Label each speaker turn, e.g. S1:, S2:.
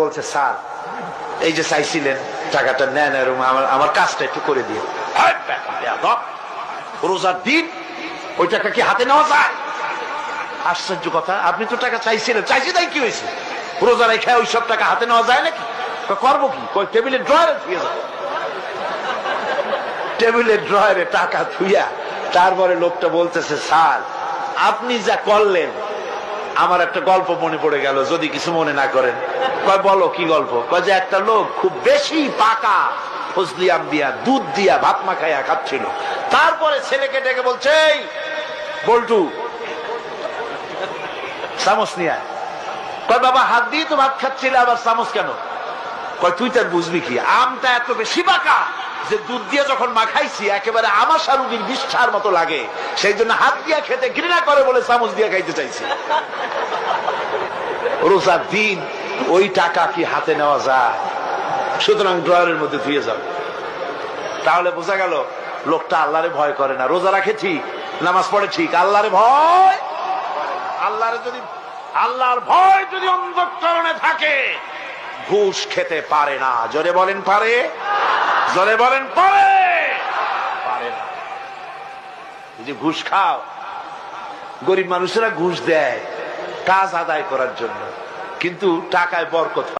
S1: বলছে স্যার এই যে চাইছিলেন টাকাটা নেন এবং আমার কাজটা একটু করে দিয়ে। রোজার দিন ওই টাকা কি হাতে নেওয়া যায়? আশ্চর্য কথা, আপনি তো টাকা চাইছিলেন, চাইছি তাই কি হয়েছে? রোজা রেখে ওই সব টাকা হাতে নেওয়া যায় নাকি? করবো কি? টেবিলের ড্রয়ারে থুয়ে যাবে। টেবিলের ড্রয়ারে টাকা থুইয়া তারপরে লোকটা বলতেছে স্যার আপনি যা করলেন আমার একটা গল্প মনে পড়ে গেল, যদি কিছু মনে না করেন। কয় বলো কি গল্প? কয় যে একটা লোক খুব বেশি পাকা ফজলি আম দিয়া দুধ দিয়া ভাত মাখাইয়া খাচ্ছিল, তারপরে ছেলেকে ডেকে বলছে এই বল্টু চামচ নিয়ে। কয় বাবা হাত দিয়ে তো ভাত খাচ্ছিলে আবার চামচ কেন? কয় তুই তার বুঝবি কি, আমটা এত বেশি পাকা যে দুধ দিয়ে যখন মাখাইছি একেবারে আমাশা রুগীর বিষ্ঠার মতো লাগে, সেই জন্য হাত দিয়া খেতে ঘৃণা করে বলে চামচ দিয়া খাইতে চাইছি। রোজার দিন ওই টাকা কি হাতে নেওয়া যায়? সুতরাং ড্রয়ারের মধ্যে ধুয়ে যাবে। তাহলে বোঝা গেল লোকটা আল্লাহরে ভয় করে না। রোজা রাখে ঠিক, নামাজ পড়ে ঠিক, আল্লাহরে ভয়, আল্লাহর ভয় যদি অন্তঃকরণে থাকে ঘুষ খেতে পারে না। জোরে বলেন পারে, জোরে বলেন পারে, পারে না। যে ঘুষ খাও, গরিব মানুষেরা ঘুষ দেয় কাজ আদায় করার জন্য, কিন্তু টাকায় বরকত।